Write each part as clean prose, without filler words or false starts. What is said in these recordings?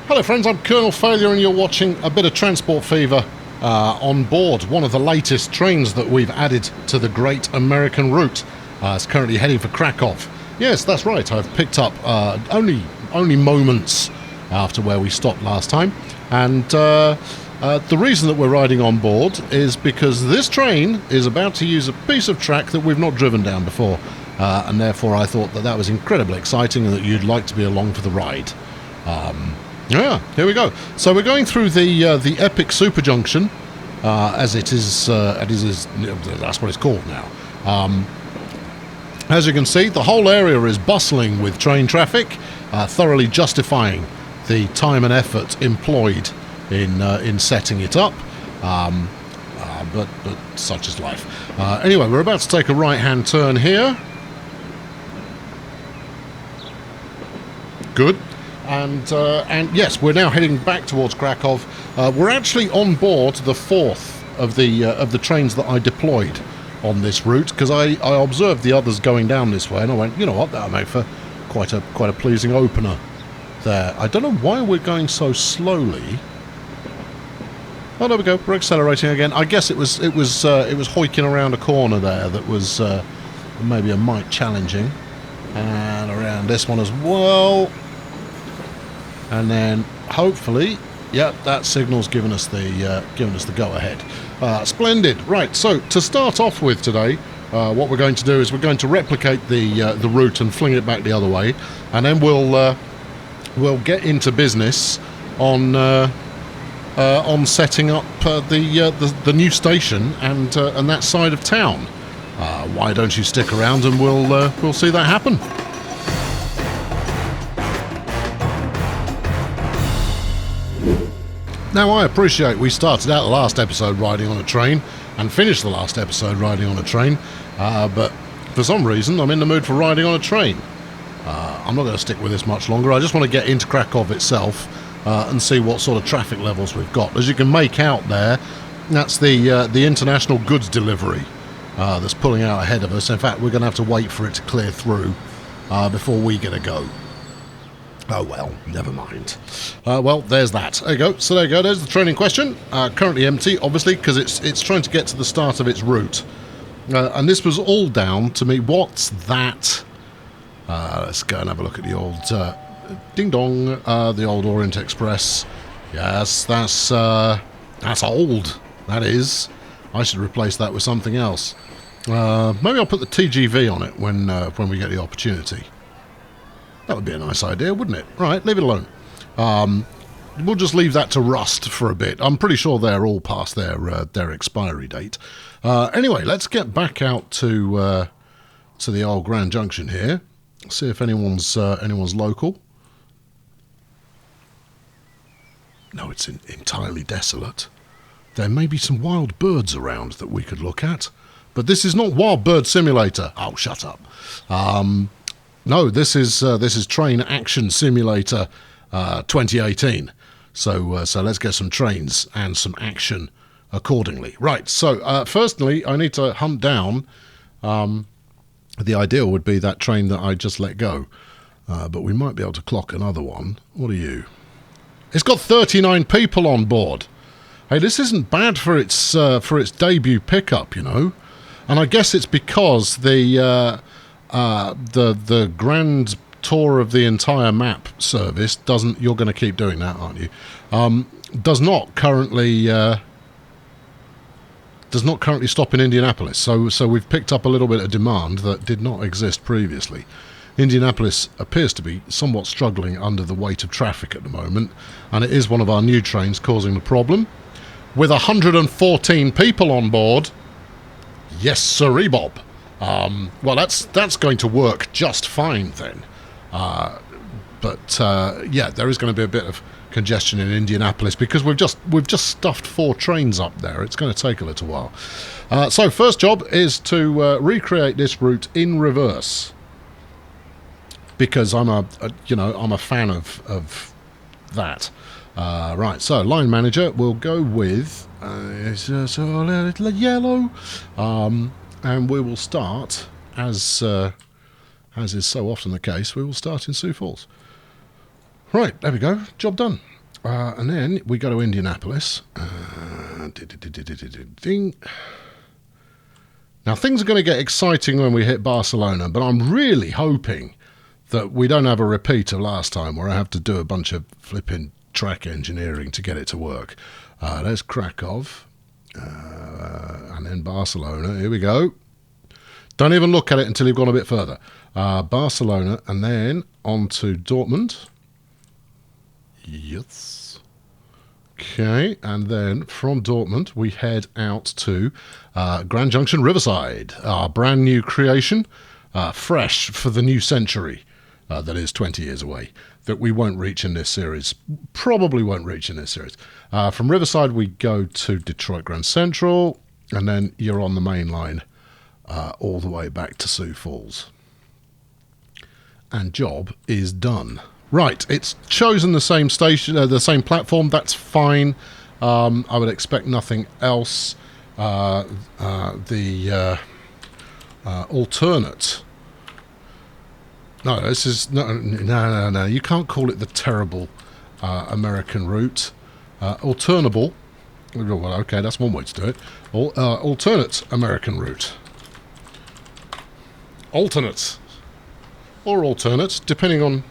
Hello friends, I'm Colonel Failure and you're watching a bit of Transport Fever on board one of the latest trains that we've added to the Great American Route. It's currently heading for Krakow. Yes, that's right, I've picked up only moments after where we stopped last time, and the reason that we're riding on board is because this train is about to use a piece of track that we've not driven down before, and therefore I thought that that was incredibly exciting and that you'd like to be along for the ride. Yeah, here we go. So we're going through the epic super junction, as it is. That's what it's called now. As you can see, the whole area is bustling with train traffic, thoroughly justifying the time and effort employed in setting it up. But such is life. Anyway, we're about to take a right-hand turn here. Good. And yes, we're now heading back towards Krakow. We're actually on board the fourth of the trains that I deployed on this route, because I observed the others going down this way, and I went, you know what, that'll make for quite a pleasing opener there. I don't know why we're going so slowly. Oh, there we go. We're accelerating again. I guess it was hoiking around a corner there that was maybe a mite challenging, and around this one as well. And then hopefully, yep, that signal's given us the go-ahead. Splendid. Right. So to start off with today, what we're going to do is we're going to replicate the route and fling it back the other way, and then we'll get into business on setting up the new station and that side of town. Why don't you stick around and we'll see that happen. Now, I appreciate we started out the last episode riding on a train and finished the last episode riding on a train, but for some reason I'm in the mood for riding on a train. I'm not going to stick with this much longer. I just want to get into Krakow itself and see what sort of traffic levels we've got. As you can make out there, that's the international goods delivery that's pulling out ahead of us. In fact, we're going to have to wait for it to clear through before we get a go. Oh well, never mind. Well, there's that. There you go. So there you go. There's the train in question. Currently empty, obviously, because it's trying to get to the start of its route. And this was all down to me. What's that? Let's go and have a look at the old ding dong. The old Orient Express. Yes, that's old. That is. I should replace that with something else. Maybe I'll put the TGV on it when we get the opportunity. That would be a nice idea, wouldn't it? Right, leave it alone. We'll just leave that to rust for a bit. I'm pretty sure they're all past their expiry date. Anyway, let's get back out to the old Grand Junction here. See if anyone's local. No, it's entirely desolate. There may be some wild birds around that we could look at, but this is not Wild Bird Simulator. Oh, shut up. No, this is Train Action Simulator 2018. So let's get some trains and some action accordingly. Right. So firstly, I need to hunt down. The ideal would be that train that I just let go, but we might be able to clock another one. What are you? It's got 39 people on board. Hey, this isn't bad for its debut pickup, you know. And I guess it's because the grand tour of the entire map service doesn't. You're going to keep doing that, aren't you? Does not currently stop in Indianapolis. So we've picked up a little bit of demand that did not exist previously. Indianapolis appears to be somewhat struggling under the weight of traffic at the moment, and it is one of our new trains causing the problem. With 114 people on board, yes, sirree, Bob. Well, that's going to work just fine then. But yeah, there is going to be a bit of congestion in Indianapolis because we've just stuffed 4 trains up there. It's going to take a little while. So first job is to recreate this route in reverse, because I'm a fan of that. Right, so line manager, we'll go with yellow. And we will start, as is so often the case, we will start in Sioux Falls. Right, there we go. Job done. And then we go to Indianapolis. Now, things are going to get exciting when we hit Barcelona, but I'm really hoping that we don't have a repeat of last time where I have to do a bunch of flipping track engineering to get it to work. There's Krakow, and then Barcelona. Here we go. Don't even look at it until you've gone a bit further. Barcelona, and then on to Dortmund. Yes. Okay, and then from Dortmund we head out to Grand Junction Riverside, our brand new creation, fresh for the new century, that is 20 years away, that we won't reach in this series, probably won't reach in this series. From Riverside we go to Detroit Grand Central, and then you're on the main line all the way back to Sioux Falls. And job is done. Right, it's chosen the same station, the same platform. That's fine. I would expect nothing else. The alternate. No, this is no. You can't call it the terrible American route. Alternable. Well, okay, that's one way to do it. Alternate American route. Alternate. Or alternate, depending on,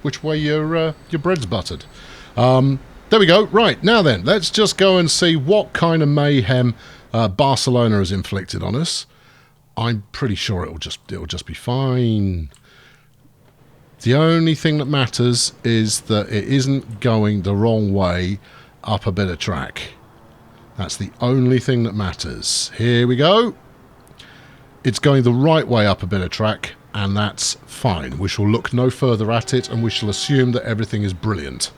which way your bread's buttered. There we go. Right, now then, let's just go and see what kind of mayhem Barcelona has inflicted on us. I'm pretty sure it'll just be fine. The only thing that matters is that it isn't going the wrong way up a bit of track. That's the only thing that matters. Here we go. It's going the right way up a bit of track, and that's fine. We shall look no further at it, and we shall assume that everything is brilliant.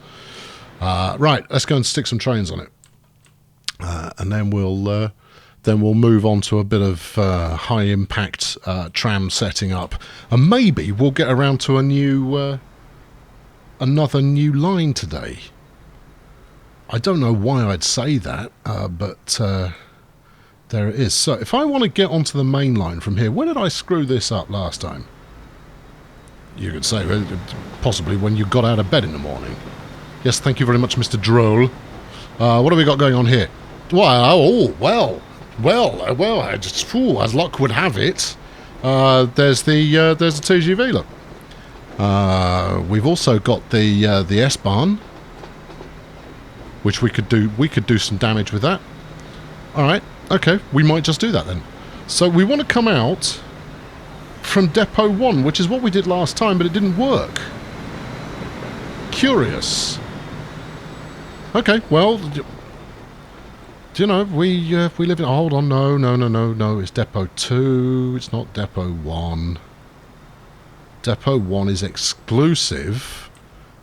Right, let's go and stick some trains on it, and then we'll move on to a bit of high impact tram setting up, and maybe we'll get around to another new line today. I don't know why I'd say that, but there it is. So if I want to get onto the main line from here, when did I screw this up last time? You could say possibly when you got out of bed in the morning. Yes, thank you very much, Mr. Droll. What have we got going on here? Well, as luck would have it, there's the TGV. Look, we've also got the S-Bahn, which we could do some damage with that. All right, okay, we might just do that then. So we want to come out from Depot 1, which is what we did last time, but it didn't work. Curious. Okay, well, do you know, we live in... Hold on, no, it's Depot 2, it's not Depot 1. Depot 1 is exclusive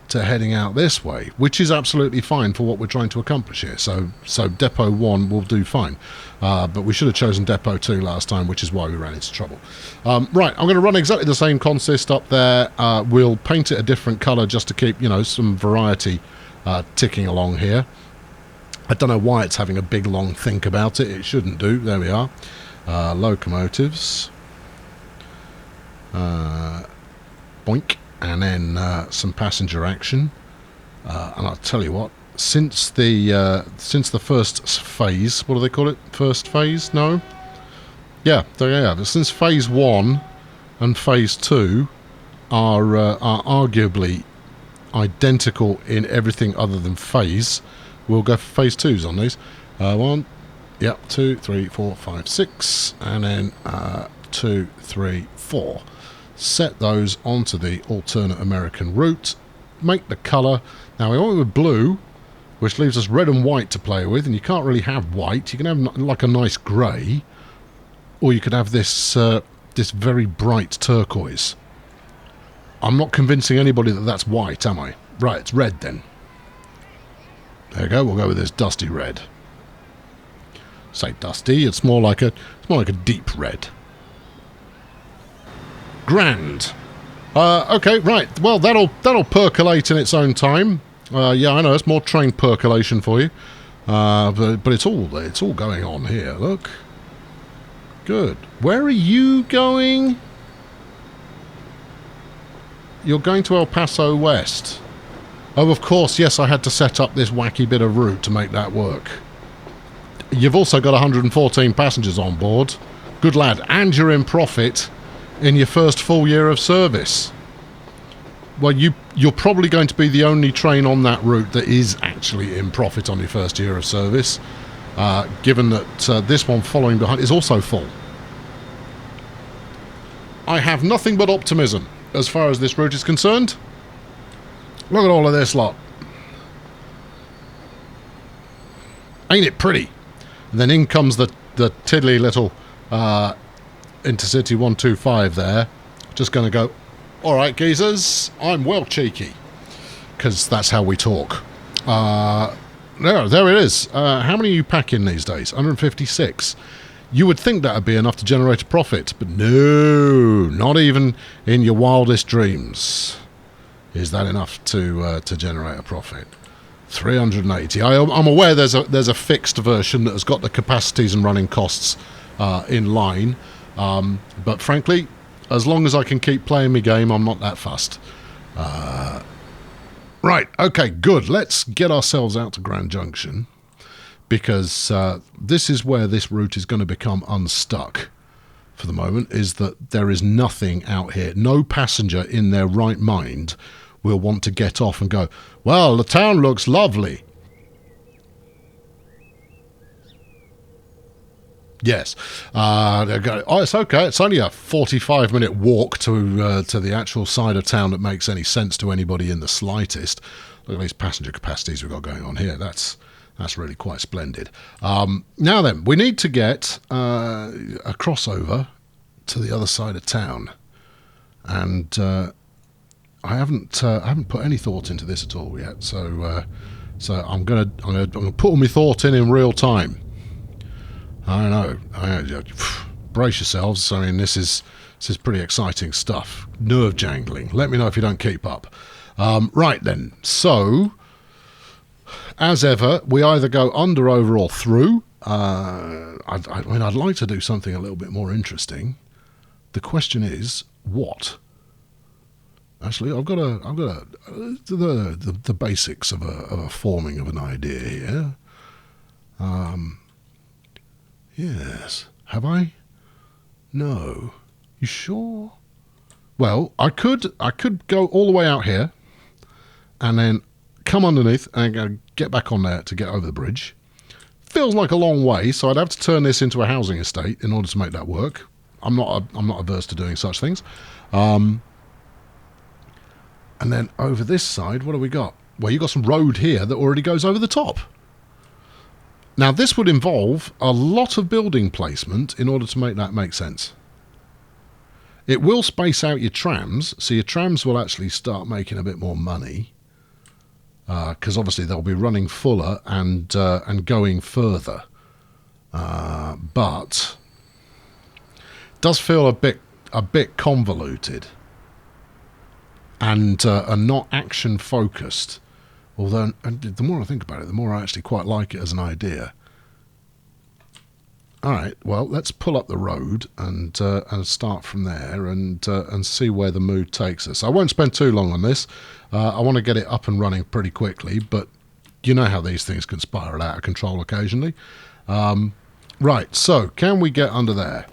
to heading out this way, which is absolutely fine for what we're trying to accomplish here. So Depot 1 will do fine. But we should have chosen Depot 2 last time, which is why we ran into trouble. Right, I'm going to run exactly the same consist up there. We'll paint it a different colour just to keep, some variety ticking along here. I don't know why it's having a big long think about it. It shouldn't do. There we are. Locomotives. Boink. And then some passenger action. And I'll tell you what, since the first phase, what do they call it? First phase? No? Yeah, there you have. Since phase 1 and phase 2 are arguably identical in everything other than phase, we'll go for phase 2s on these. 1, yep, 2, 3, 4, 5, 6, and then 2, 3, 4. Set those onto the alternate American route. Make the colour. Now we went with blue, which leaves us red and white to play with, and you can't really have white. You can have like a nice grey, or you could have this this very bright turquoise. I'm not convincing anybody that that's white, am I? Right, it's red then. There you go. We'll go with this dusty red. Say dusty. It's more like a deep red. Grand. Okay, right. Well, that'll percolate in its own time. Yeah, I know it's more train percolation for you. But it's all going on here. Look. Good. Where are you going? You're going to El Paso West. Oh, of course, yes, I had to set up this wacky bit of route to make that work. You've also got 114 passengers on board. Good lad. And you're in profit in your first full year of service. Well, you're probably going to be the only train on that route that is actually in profit on your first year of service, given that this one following behind is also full. I have nothing but optimism as far as this route is concerned. Look at all of this lot. Ain't it pretty? And then in comes the tiddly little Intercity 125 there. Just going to go, all right, geezers, I'm well cheeky. Because that's how we talk. There it is. How many are you packing these days? 156. You would think that would be enough to generate a profit. But no, not even in your wildest dreams is that enough to generate a profit. 380. I'm aware there's a fixed version that has got the capacities and running costs in line, but frankly, as long as I can keep playing my game, I'm not that fussed. Right, okay, good. Let's get ourselves out to Grand Junction, because this is where this route is going to become unstuck for the moment, is that there is nothing out here. No passenger in their right mind will want to get off and go, well, the town looks lovely. Yes. Oh, it's okay. It's only a 45-minute walk to the actual side of town that makes any sense to anybody in the slightest. Look at these passenger capacities we've got going on here. That's really quite splendid. Now then, we need to get a crossover to the other side of town. And I haven't put any thought into this at all yet, so I'm gonna put all my thought in real time. I know. Brace yourselves. I mean, this is pretty exciting stuff. Nerve jangling. Let me know if you don't keep up. Right then. So, as ever, we either go under, over, or through. I mean, I'd like to do something a little bit more interesting. The question is, what? Actually, I've got the basics of a forming of an idea here. Yes. Have I? No. You sure? Well, I could go all the way out here, and then come underneath and get back on there to get over the bridge. Feels like a long way, so I'd have to turn this into a housing estate in order to make that work. I'm not averse to doing such things. And then over this side, what do we got? Well, you got some road here that already goes over the top. Now, this would involve a lot of building placement in order to make that make sense. It will space out your trams, so your trams will actually start making a bit more money, because obviously they'll be running fuller and going further. But it does feel a bit convoluted. And not action focused. Although the more I think about it, the more I actually quite like it as an idea. All right, well, let's pull up the road and start from there and see where the mood takes us. I won't spend too long on this. I want to get it up and running pretty quickly, but you know how these things can spiral out of control occasionally. Right, so can we get under there?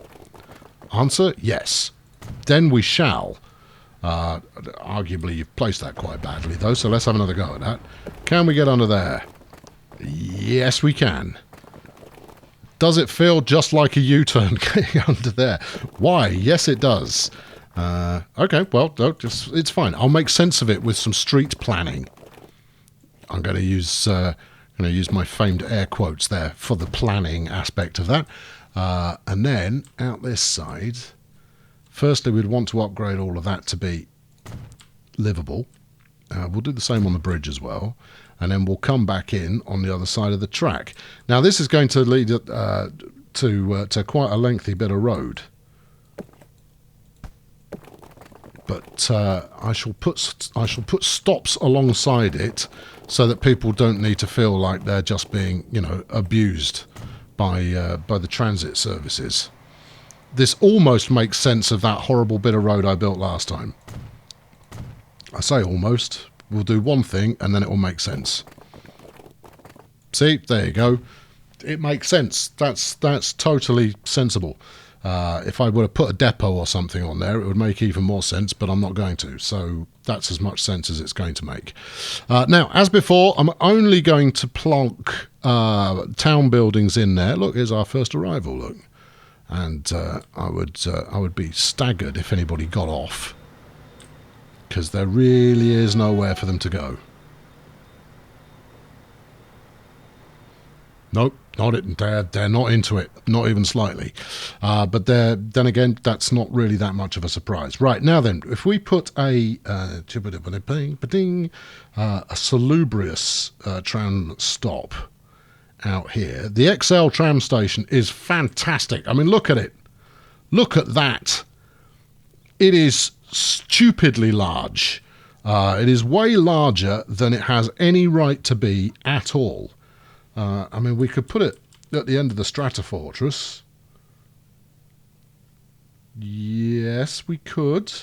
Answer, yes. Then we shall. Arguably, you've placed that quite badly, though, so let's have another go at that. Can we get under there? Yes, we can. Does it feel just like a U-turn getting under there? Why? Yes, it does. Okay, well, no, it's fine. I'll make sense of it with some street planning. I'm going to use my famed air quotes there for the planning aspect of that. And then, out this side... Firstly, we'd want to upgrade all of that to be livable. We'll do the same on the bridge as well. And then we'll come back in on the other side of the track. Now, this is going to lead to quite a lengthy bit of road. But I shall put stops alongside it so that people don't need to feel like they're just being, abused by the transit services. This almost makes sense of that horrible bit of road I built last time. I say almost. we'll do one thing and then it will make sense. See, there you go. It makes sense. That's totally sensible. If I were to put a depot or something on there, it would make even more sense, but I'm not going to. So that's as much sense as it's going to make. Now, as before, I'm only going to plonk town buildings in there. Look, here's our first arrival, look. And I would be staggered if anybody got off, because there really is nowhere for them to go. Nope, not it. They're not into it, not even slightly. But then again, that's not really that much of a surprise. Right, now then, if we put a salubrious tram stop out here, the XL tram station is fantastic. I mean, look at it. Look at that. It is stupidly large. It is way larger than it has any right to be at all. I mean, we could put it at the end of the Strata Fortress. Yes, we could.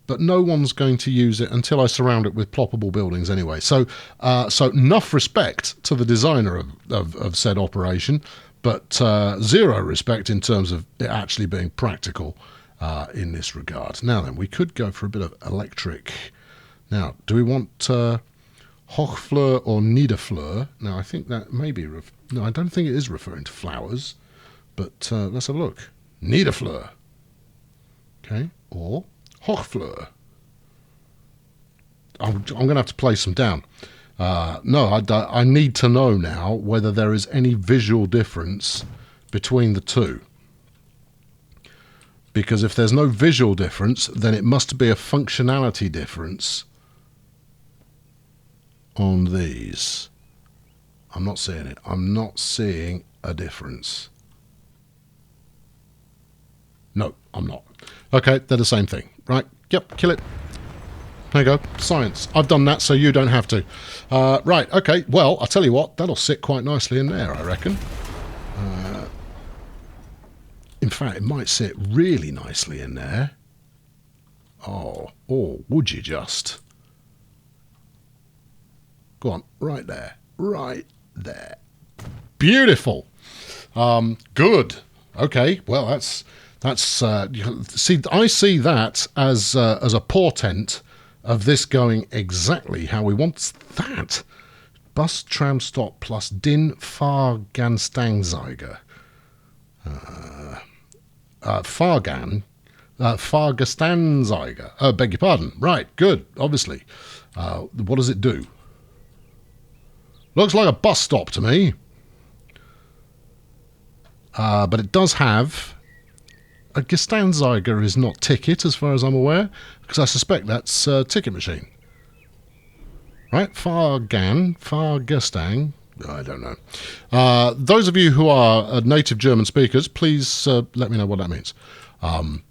But no one's going to use it until I surround it with ploppable buildings anyway. So enough respect to the designer of said operation, but zero respect in terms of it actually being practical in this regard. Now then, we could go for a bit of electric. Now, do we want... Hochfleur or Niederfleur. Now, I think that may be... No, I don't think it is referring to flowers. But let's have a look. Niederfleur. Okay. Or Hochfleur. I'm going to have to place them down. No, I need to know now whether there is any visual difference between the two. Because if there's no visual difference, then it must be a functionality difference on these. I'm not seeing it. I'm not seeing a difference. No, I'm not. Okay, they're the same thing. Right, yep, kill it. There you go, science. I've done that so you don't have to. Right, okay, well, I'll tell you what, that'll sit quite nicely in there, I reckon. In fact, it might sit really nicely in there. Oh, would you just... Go on, right there. Right there. Beautiful. Good. Okay, well, that's see, I see that as a portent of this going exactly how we want that. Bus tram stop plus din Fahrgastangzeiger. Fahrgastanzeiger. Beg your pardon. Right, good, obviously. What does it do? Looks like a bus stop to me. But it does have... A Gestanzeiger is not ticket, as far as I'm aware, because I suspect that's a ticket machine. Right? Fahrgastang. I don't know. Those of you who are native German speakers, please let me know what that means. I'm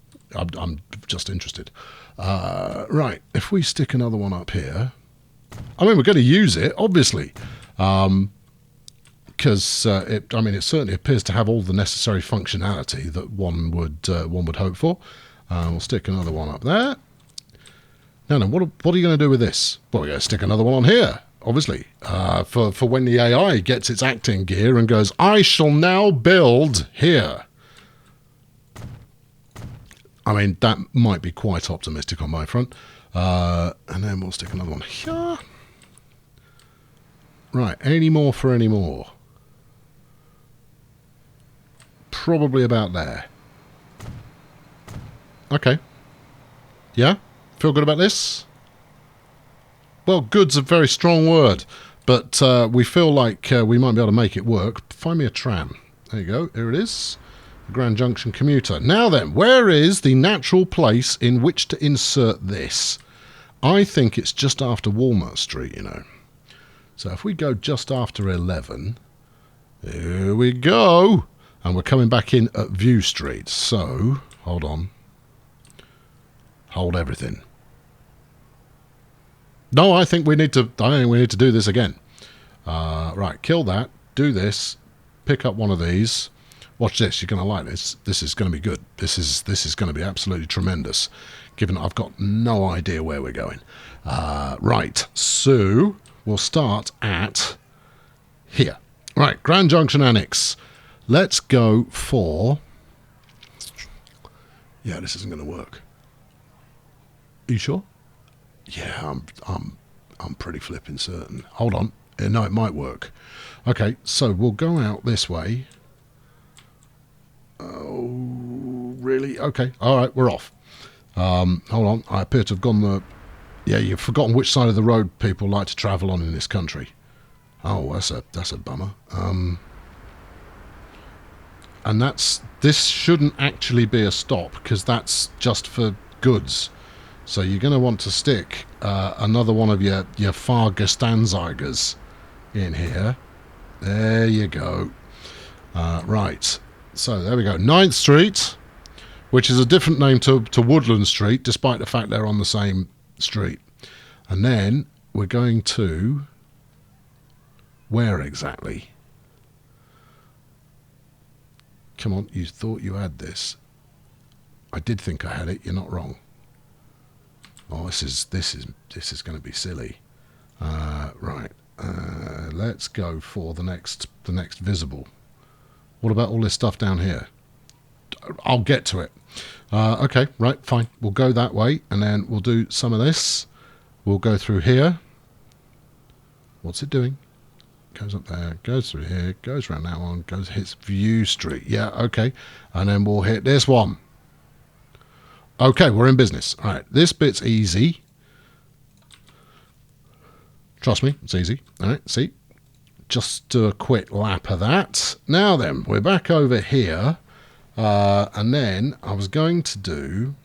just interested. Right. If we stick another one up here... I mean, we're going to use it, obviously. Because it certainly appears to have all the necessary functionality that one would hope for. We'll stick another one up there. Now, what are you going to do with this? Well, we're going to stick another one on here, obviously, for when the AI gets its acting gear and goes, I shall now build here. I mean, that might be quite optimistic on my front. And then we'll stick another one here. Right, any more for any more? Probably about there. Okay. Yeah? Feel good about this? Well, good's a very strong word, but we feel like we might be able to make it work. Find me a tram. There you go. Here it is. The Grand Junction commuter. Now then, where is the natural place in which to insert this? I think it's just after Walnut Street, you know. So if we go just after 11, here we go. And we're coming back in at View Street. So, hold on. Hold everything. No, I think we need to do this again. Right, kill that. Do this. Pick up one of these. Watch this. You're going to like this. This is going to be good. This is going to be absolutely tremendous. given I've got no idea where we're going. Right, so we'll start at here. Right, Grand Junction Annex. Let's go for... Yeah, this isn't going to work. Are you sure? Yeah, I'm pretty flipping certain. Hold on. No, it might work. Okay, so we'll go out this way. Oh, really? Okay. All right, we're off. Hold on. I appear to have gone the... Yeah, you've forgotten which side of the road people like to travel on in this country. Oh, that's a bummer. And this shouldn't actually be a stop, because that's just for goods. So you're going to want to stick another one of your Fahrgastanzeigers in here. There you go. Right. So there we go. 9th Street, which is a different name to Woodland Street, despite the fact they're on the same street. And then we're going to... Where exactly? Come on, you thought you had this. I did think I had it. You're not wrong. Oh, this is going to be silly. Right. Let's go for the next visible. What about all this stuff down here? I'll get to it. Okay, right, fine. We'll go that way, and then we'll do some of this. We'll go through here. What's it doing? Goes up there, goes through here, goes around that one, hits View Street. Yeah, okay. And then we'll hit this one. Okay, we're in business. All right, this bit's easy. Trust me, it's easy. All right, see? Just do a quick lap of that. Now then, we're back over here. And then I was going to do...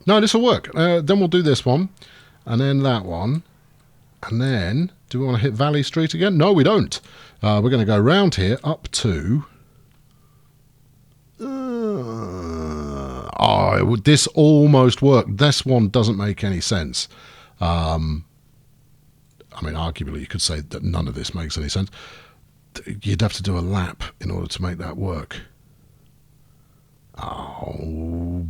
No, this will work. Then we'll do this one. And then that one. And then... Do we want to hit Valley Street again? No, we don't. We're going to go round here up to... this almost worked. This one doesn't make any sense. I mean, arguably, you could say that none of this makes any sense. You'd have to do a lap in order to make that work. Oh,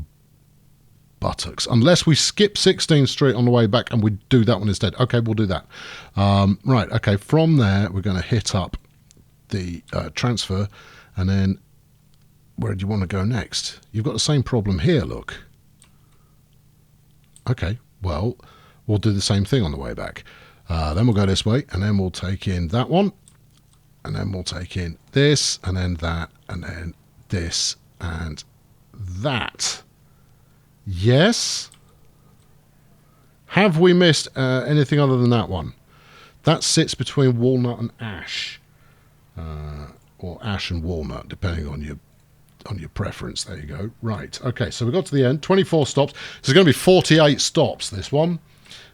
buttocks. Unless we skip 16th Street on the way back and we do that one instead. Okay, we'll do that. Right, okay, from there, we're going to hit up the transfer, and then where do you want to go next? You've got the same problem here, look. Okay, well, we'll do the same thing on the way back. Then we'll go this way, and then we'll take in that one, and then we'll take in this, and then that, and then this, and that. Yes? Have we missed anything other than that one? That sits between Walnut and Ash. Or Ash and Walnut, depending on your preference. There you go. Right. Okay, so we got to the end. 24 stops. This is going to be 48 stops, this one.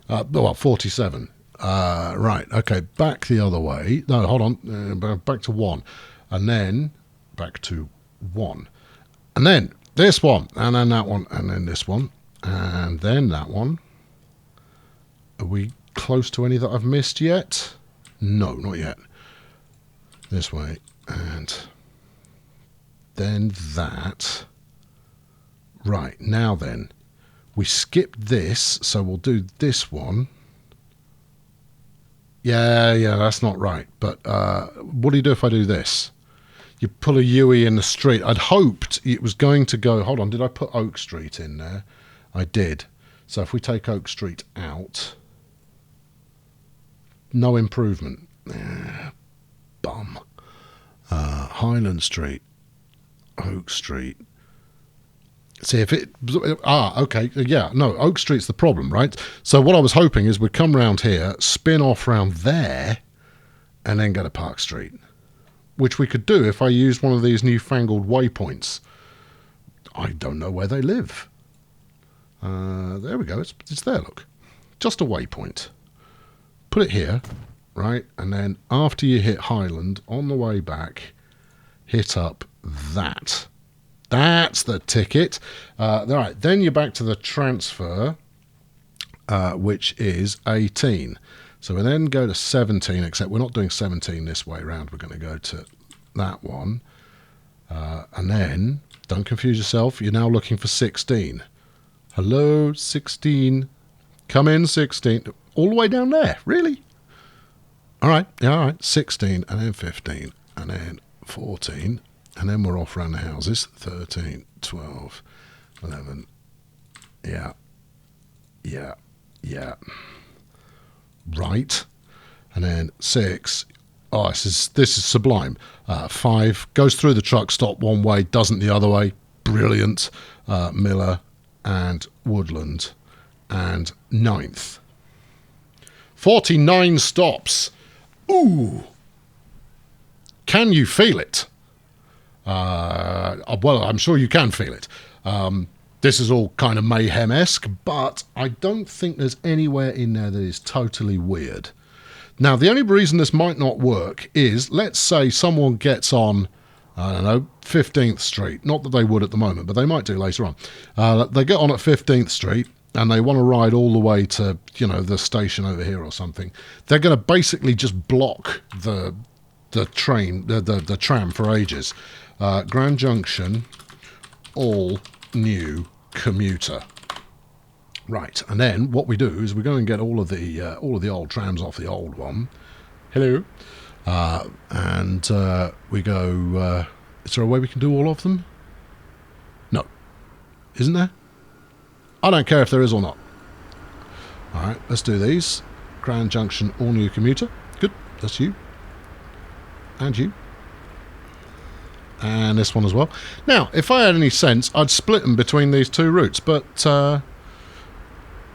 Well, 47. Right. Okay, back the other way. No, hold on. Back to 1. And then back to 1. And then this one. And then that one. And then this one. And then that one. Are we close to any that I've missed yet? No, not yet. This way. And then that. Right, now then. We skipped this, so we'll do this one. Yeah, that's not right. But what do you do if I do this? You pull a U-E in the street. I'd hoped it was going to go... Hold on, did I put Oak Street in there? I did. So if we take Oak Street out... No improvement. Bum. Highland Street. Oak Street. See if it... okay. Yeah, no, Oak Street's the problem, right? So what I was hoping is we'd come round here, spin off round there, and then go to Park Street. Which we could do if I used one of these newfangled waypoints. I don't know where they live. There we go. It's there, look. Just a waypoint. Put it here, right? And then after you hit Highland, on the way back, hit up that. That's the ticket. All right, then you're back to the transfer, which is 18. So we then go to 17, except we're not doing 17 this way around. We're going to go to that one. And then, don't confuse yourself, you're now looking for 16. Hello, 16. Come in, 16. All the way down there, really? All right, yeah, all right. 16, and then 15, and then 14, and then we're off around the houses. 13, 12, 11. Yeah. Right. And then 6. Oh, this is sublime. 5 goes through the truck stop one way, doesn't the other way. Brilliant. Miller and Woodland. And 9th. 49 stops. Ooh. Can you feel it? Well, I'm sure you can feel it. This is all kind of mayhem-esque, but I don't think there's anywhere in there that is totally weird. Now, the only reason this might not work is, let's say someone gets on, I don't know, 15th Street. Not that they would at the moment, but they might do later on. They get on at 15th Street, and they want to ride all the way to, you know, the station over here or something. They're going to basically just block the train, the tram for ages. Grand Junction, all new commuter. Right, and then what we do is we go and get all of the old trams off the old one. Hello. And we go. Is there a way we can do all of them? No, isn't there? I don't care if there is or not. All right, let's do these. Grand Junction, all new commuter. Good, that's you. And you. And this one as well. Now, if I had any sense, I'd split them between these two routes, but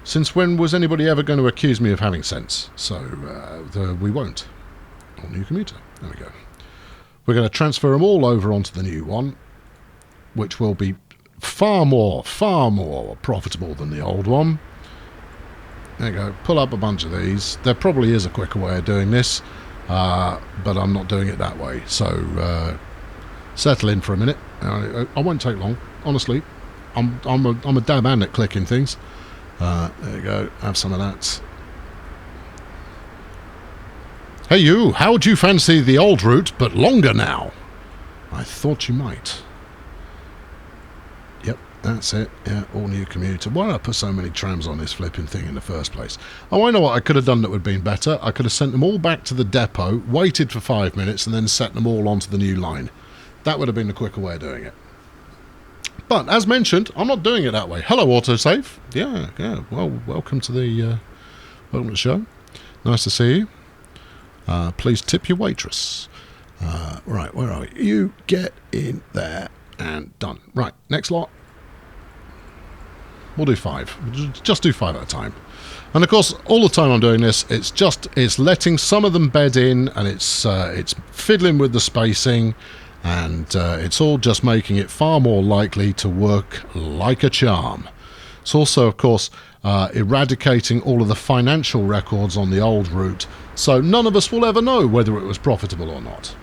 since when was anybody ever going to accuse me of having sense? So we won't. All new commuter. There we go. We're going to transfer them all over onto the new one, which will be far more profitable than the old one. There you go. Pull up a bunch of these. There probably is a quicker way of doing this, but I'm not doing it that way. So settle in for a minute. I won't take long. Honestly, I'm a dab hand at clicking things. There you go. Have some of that. Hey you, how do you fancy the old route, but longer now? I thought you might. Yep, that's it. Yeah, all new commuter. Why did I put so many trams on this flipping thing in the first place? Oh, I know what I could have done that would have been better. I could have sent them all back to the depot, waited for 5 minutes, and then set them all onto the new line. That would have been the quicker way of doing it. But, as mentioned, I'm not doing it that way. Hello, autosave. Yeah, well, welcome to the show. Nice to see you. Please tip your waitress. Right, where are you? You get in there and done. Right, next lot. We'll do 5. Just do 5 at a time. And of course, all the time I'm doing this, it's letting some of them bed in, and it's fiddling with the spacing, and it's all just making it far more likely to work like a charm. It's also, of course, eradicating all of the financial records on the old route, so none of us will ever know whether it was profitable or not.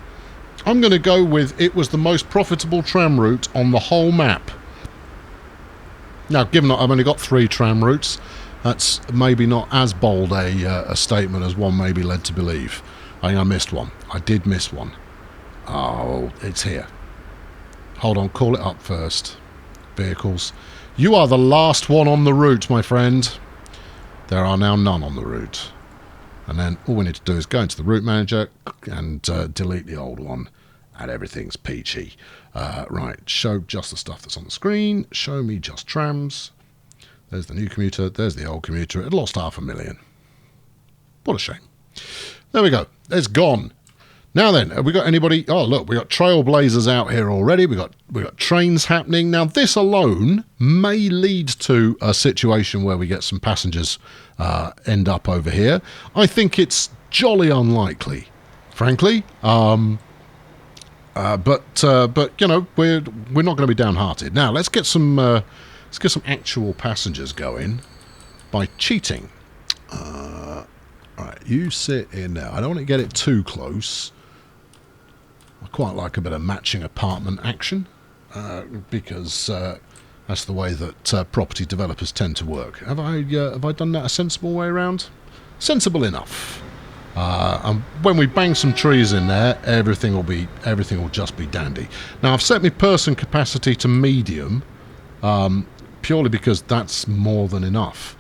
I'm going to go with it was the most profitable tram route on the whole map. Now, given that I've only got 3 tram routes, that's maybe not as bold a statement as one may be led to believe. I think I missed one. I did miss one. Oh, it's here. Hold on, call it up first. Vehicles. You are the last one on the route, my friend. There are now none on the route. And then all we need to do is go into the route manager and delete the old one, and everything's peachy. Right, show just the stuff that's on the screen. Show me just trams. There's the new commuter. There's the old commuter. It lost 500,000. What a shame. There we go. It's gone. Now then, have we got anybody? Oh, look, we got trailblazers out here already. We got trains happening. Now, this alone may lead to a situation where we get some passengers end up over here. I think it's jolly unlikely, frankly. But you know, we're not going to be downhearted. Now, let's get some actual passengers going by cheating. Right, you sit in there. I don't want to get it too close. I quite like a bit of matching apartment action because that's the way that property developers tend to work. Have I done that a sensible way around? Sensible enough. And when we bang some trees in there, everything will just be dandy. Now I've set my person capacity to medium purely because that's more than enough.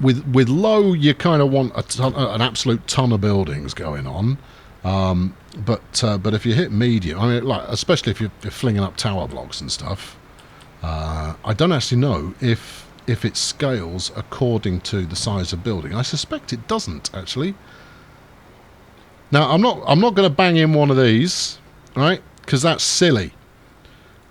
With low, you kind of want an absolute ton of buildings going on. But if you hit medium, I mean, like especially if you're flinging up tower blocks and stuff, I don't actually know if it scales according to the size of building. I suspect it doesn't actually. Now I'm not going to bang in one of these, right? Because that's silly.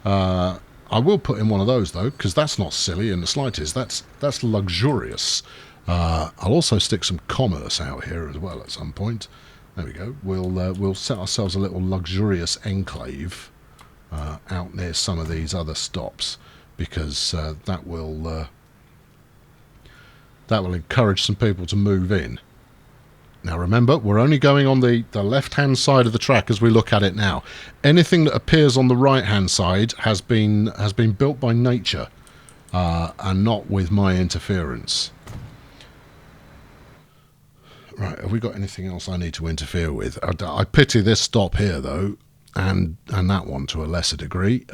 I will put in one of those though, because that's not silly in the slightest. That's luxurious. I'll also stick some commerce out here as well at some point. There we go. We'll set ourselves a little luxurious enclave out near some of these other stops, because that will encourage some people to move in. Now remember, we're only going on the left-hand side of the track as we look at it now. Anything that appears on the right-hand side has been built by nature, and not with my interference. Right, have we got anything else I need to interfere with? I pity this stop here, though, and that one to a lesser degree,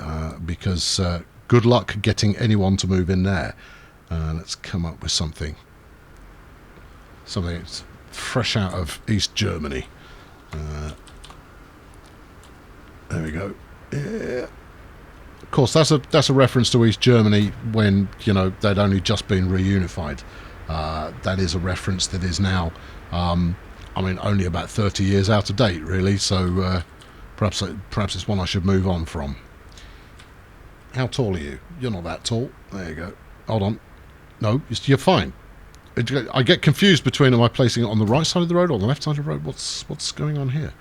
because good luck getting anyone to move in there. Let's come up with something that's fresh out of East Germany. There we go. Yeah. Of course, that's a reference to East Germany when, you know, they'd only just been reunified. That is a reference that is now, I mean, only about 30 years out of date, really. So perhaps it's one I should move on from. How tall are you? You're not that tall. There you go. Hold on. No, you're fine. I get confused between, am I placing it on the right side of the road or the left side of the road? What's going on here?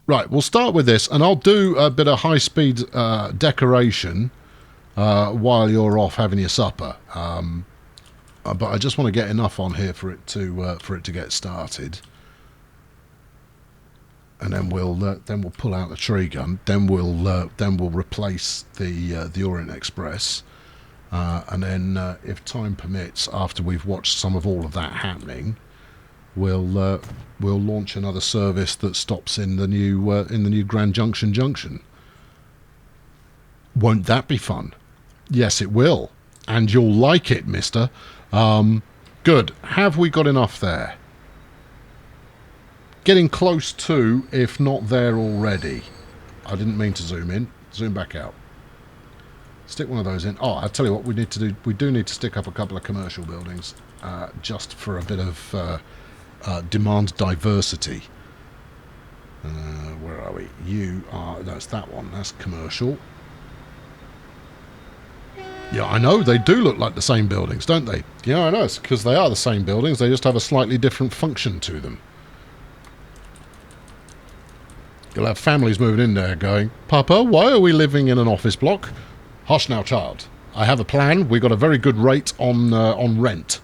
Right, we'll start with this, and I'll do a bit of high-speed decoration while you're off having your supper. But I just want to get enough on here for it to get started, and then we'll pull out the tree gun. Then we'll replace the Orient Express. And then, if time permits, after we've watched some of all of that happening, we'll launch another service that stops in the new Grand Junction. Won't that be fun? Yes, it will, and you'll like it, mister. Good. Have we got enough there? Getting close to, if not there already. I didn't mean to zoom in. Zoom back out. Stick one of those in. Oh, I'll tell you what we need to do. We do need to stick up a couple of commercial buildings, just for a bit of demand diversity. Where are we? That's that one. That's commercial. Yeah, I know. They do look like the same buildings, don't they? Yeah, I know. It's because they are the same buildings. They just have a slightly different function to them. You'll have families moving in there going, Papa, why are we living in an office block? Hush now, child. I have a plan. We've got a very good rate on rent.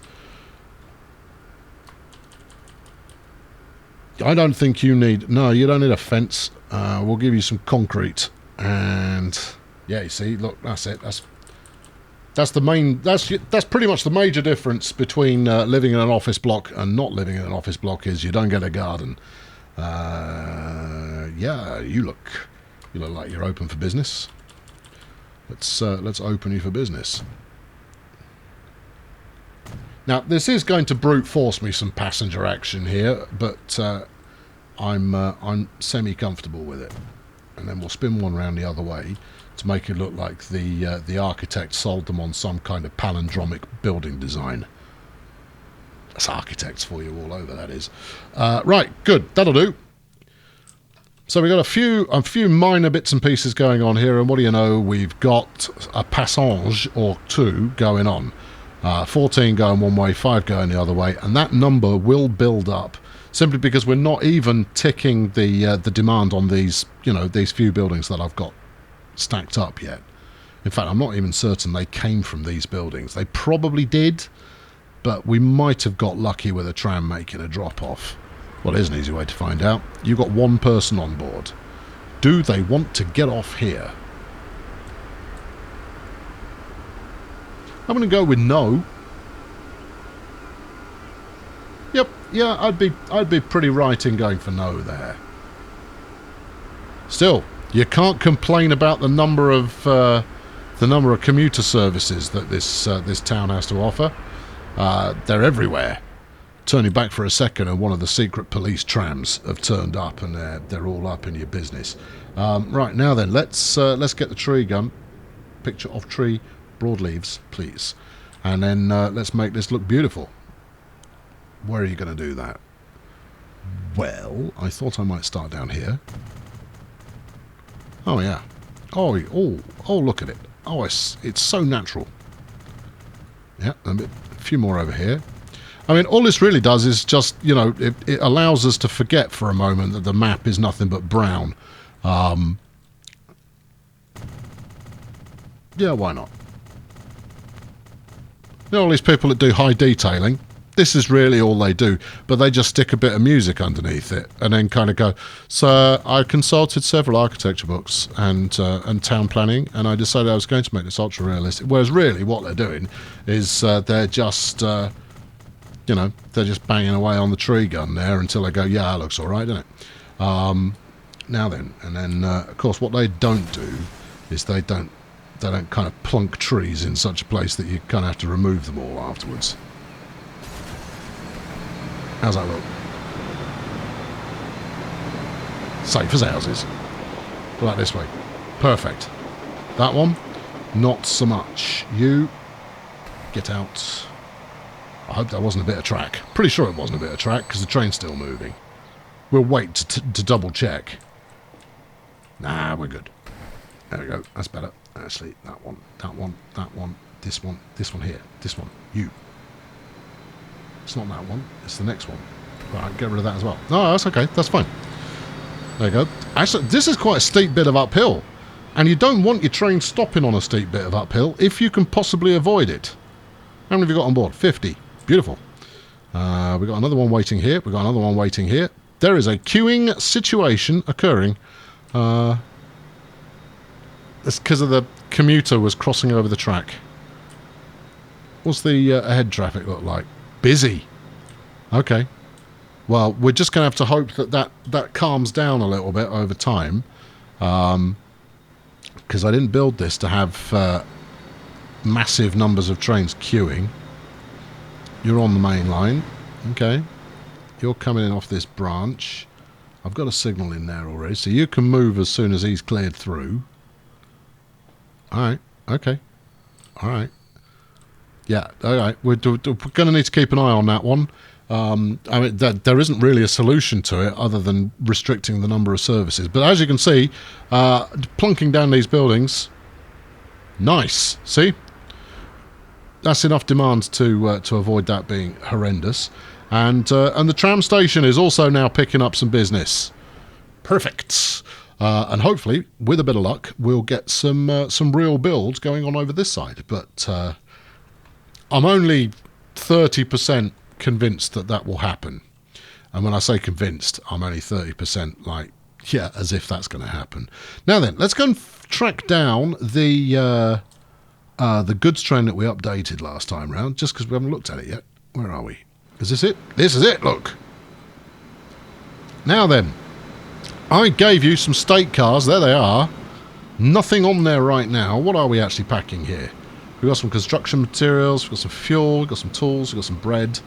I don't think you need... No, you don't need a fence. We'll give you some concrete. And... yeah, you see, look, that's it. That's the main... That's pretty much the major difference between living in an office block and not living in an office block is you don't get a garden. Yeah, you look like you're open for business. Let's open you for business. Now, this is going to brute force me some passenger action here, but I'm semi-comfortable with it. And then we'll spin one round the other way to make it look like the architect sold them on some kind of palindromic building design. That's architects for you all over, that is. Right, good. That'll do. So we've got a few minor bits and pieces going on here, and what do you know, we've got a passage or two going on. 14 going one way, 5 going the other way, and that number will build up simply because we're not even ticking the demand on these, these few buildings that I've got stacked up yet. In fact, I'm not even certain they came from these buildings. They probably did, but we might have got lucky with a tram making a drop-off. Well, here's an easy way to find out. You've got one person on board. Do they want to get off here? I'm going to go with no. Yep, yeah, I'd be pretty right in going for no there. Still, You can't complain about the number of commuter services that this town has to offer. They're everywhere. Turning back for a second, and one of the secret police trams have turned up, and they're all up in your business. Right, now then, let's get the tree gun. Picture of tree, broadleaves, please. And then let's make this look beautiful. Where are you going to do that? Well, I thought I might start down here. Oh, yeah. Oh, look at it. Oh, it's so natural. Yeah, a few more over here. I mean, all this really does is just, you know, it allows us to forget for a moment that the map is nothing but brown. Yeah, why not? You know, all these people that do high detailing, this is really all they do, but they just stick a bit of music underneath it and then kind of go, so I consulted several architecture books and town planning, and I decided I was going to make this ultra realistic. Whereas really what they're doing is they're just, you know, they're just banging away on the tree gun there until they go, yeah, that looks all right, doesn't it? Now then, and then of course what they don't do is they don't kind of plunk trees in such a place that you kind of have to remove them all afterwards. How's that look? Safe as houses. Like this way. Perfect. That one, not so much. You, get out. I hope that wasn't a bit of track. Pretty sure it wasn't a bit of track, because the train's still moving. We'll wait to double check. Nah, we're good. There we go. That's better. Actually, that one, this one here, this one, you. It's not that one, it's the next one. Right, get rid of that as well. No, that's okay, that's fine. There you go. Actually, this is quite a steep bit of uphill. And you don't want your train stopping on a steep bit of uphill if you can possibly avoid it. How many have you got on board? 50. Beautiful. We've got another one waiting here. We've got another one waiting here. There is a queuing situation occurring. It's because of the commuter was crossing over the track. What's the ahead traffic look like? Busy. Okay. Well, we're just going to have to hope that calms down a little bit over time. Because I didn't build this to have massive numbers of trains queuing. You're on the main line. Okay. You're coming in off this branch. I've got a signal in there already, so you can move as soon as he's cleared through. Alright. Okay. Alright. Yeah, alright. We're going to need to keep an eye on that one. I mean, there isn't really a solution to it other than restricting the number of services. But as you can see, plunking down these buildings, nice. See? That's enough demand to avoid that being horrendous. And the tram station is also now picking up some business. Perfect. And hopefully, with a bit of luck, we'll get some real builds going on over this side. But I'm only 30% convinced that will happen. And when I say convinced, I'm only 30% like, yeah, as if that's going to happen. Now then, let's go and track down the goods train that we updated last time round, just because we haven't looked at it yet. Where are we? Is this it? This is it, look. Now then, I gave you some state cars. There they are. Nothing on there right now. What are we actually packing here? We've got some construction materials, we've got some fuel, we've got some tools, we've got some bread.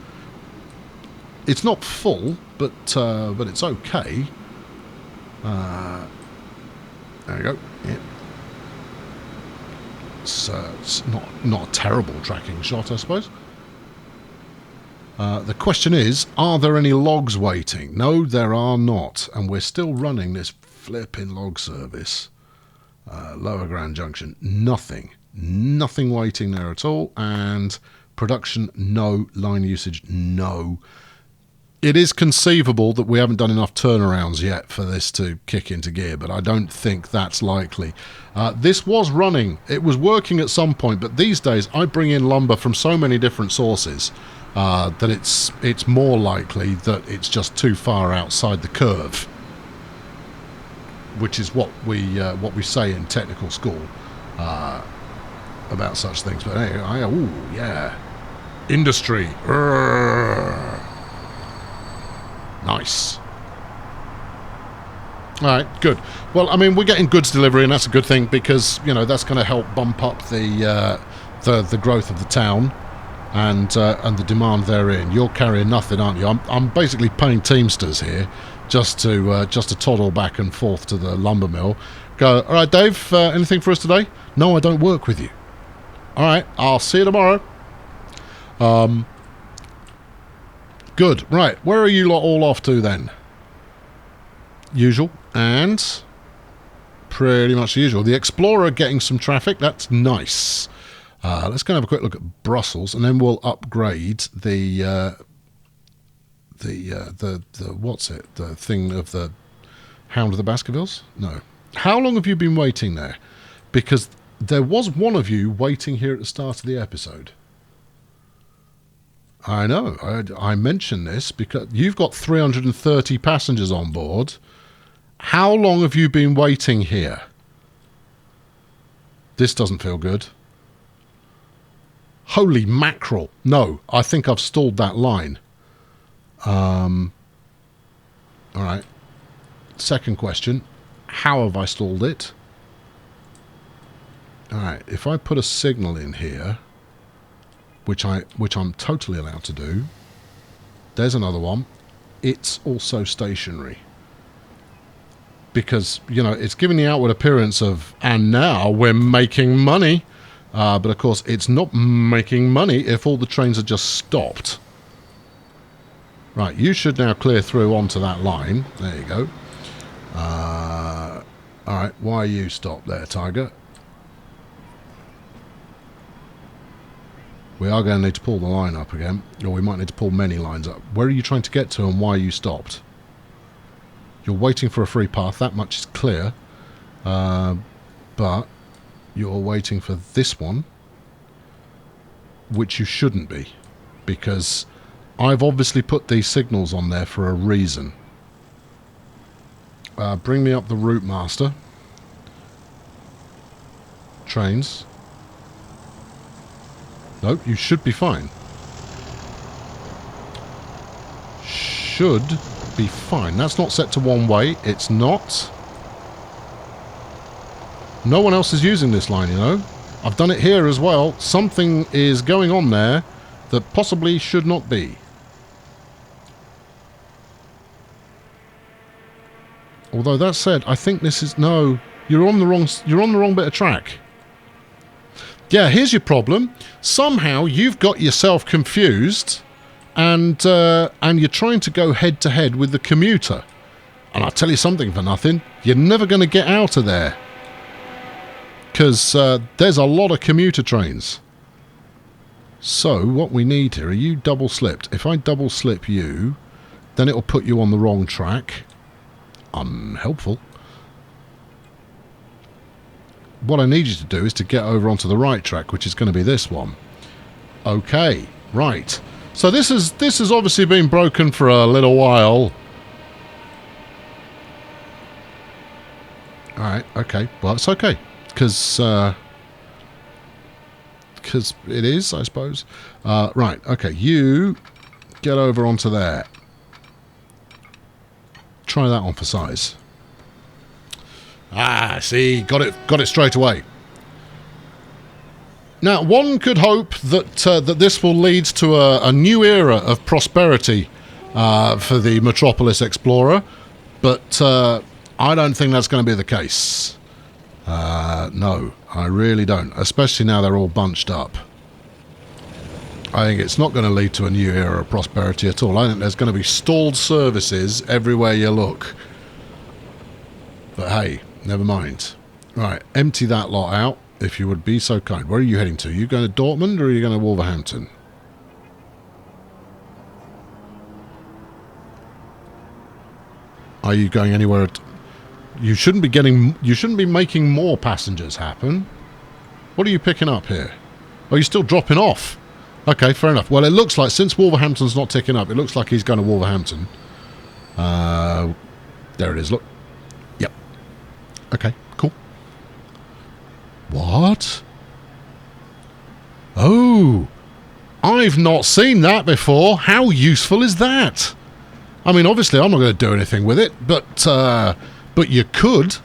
It's not full, but it's okay. There we go. Yeah. It's not a terrible tracking shot, I suppose. The question is, are there any logs waiting? No, there are not. And we're still running this flipping log service. Lower Grand Junction. Nothing. Nothing waiting there at all. And production, no. Line usage, no. It is conceivable that we haven't done enough turnarounds yet for this to kick into gear, but I don't think that's likely. This was running. It was working at some point, but these days I bring in lumber from so many different sources that it's more likely that it's just too far outside the curve, which is what we say in technical school about such things. But anyway, ooh, yeah, industry. Nice. All right, good. Well, I mean, we're getting goods delivery, and that's a good thing because, you know, that's going to help bump up the growth of the town and the demand therein. You're carrying nothing, aren't you? I'm basically paying Teamsters here just to toddle back and forth to the lumber mill. Go, all right, Dave, anything for us today? No, I don't work with you. All right, I'll see you tomorrow. Good. Right, where are you lot all off to then? Usual. And pretty much the usual. The Explorer getting some traffic. That's nice. Let's go and have a quick look at Brussels, and then we'll upgrade the what's it? The thing of the Hound of the Baskervilles? No. How long have you been waiting there? Because there was one of you waiting here at the start of the episode. I know. I mentioned this because you've got 330 passengers on board. How long have you been waiting here? This doesn't feel good. Holy mackerel. No, I think I've stalled that line. Alright. Second question. How have I stalled it? Alright, if I put a signal in here, which I'm totally allowed to do, there's another one. It's also stationary. Because, you know, it's giving the outward appearance of, and now we're making money. But of course, it's not making money if all the trains are just stopped. Right, you should now clear through onto that line. There you go. Alright, why are you stopped there, Tiger? We are going to need to pull the line up again. Or we might need to pull many lines up. Where are you trying to get to and why are you stopped? You're waiting for a free path, that much is clear. But you're waiting for this one, which you shouldn't be, because I've obviously put these signals on there for a reason. Bring me up the route master. Trains. Nope, you should be fine. Should be fine. That's not set to one way. It's not. No one else is using this line, you know. I've done it here as well. Something is going on there that possibly should not be. Although that said, I think this is no. You're on the wrong bit of track. Yeah, here's your problem. Somehow you've got yourself confused, and you're trying to go head to head with the commuter. And I'll tell you something for nothing. You're never going to get out of there. Because there's a lot of commuter trains. So what we need here, are you double slipped? If I double slip you, then it'll put you on the wrong track. Unhelpful. What I need you to do is to get over onto the right track, which is going to be this one. Okay, right. So this has obviously been broken for a little while. Alright, okay. Well, it's okay. Because it is, I suppose. Right, okay. You get over onto there. Try that on for size. Ah, see, got it straight away. Now, one could hope that that this will lead to a new era of prosperity for the Metropolis Explorer, but I don't think that's going to be the case. No, I really don't. Especially now they're all bunched up. I think it's not going to lead to a new era of prosperity at all. I think there's going to be stalled services everywhere you look. But hey, never mind. Right, empty that lot out, if you would be so kind. Where are you heading to? Are you going to Dortmund or are you going to Wolverhampton? Are you going anywhere? You shouldn't be making more passengers happen. What are you picking up here? Oh, you're still dropping off. Okay, fair enough. Well, it looks like, since Wolverhampton's not ticking up, it looks like he's going to Wolverhampton. There it is, look. Yep. Okay, cool. What? Oh, I've not seen that before. How useful is that? I mean, obviously, I'm not going to do anything with it, but But you could.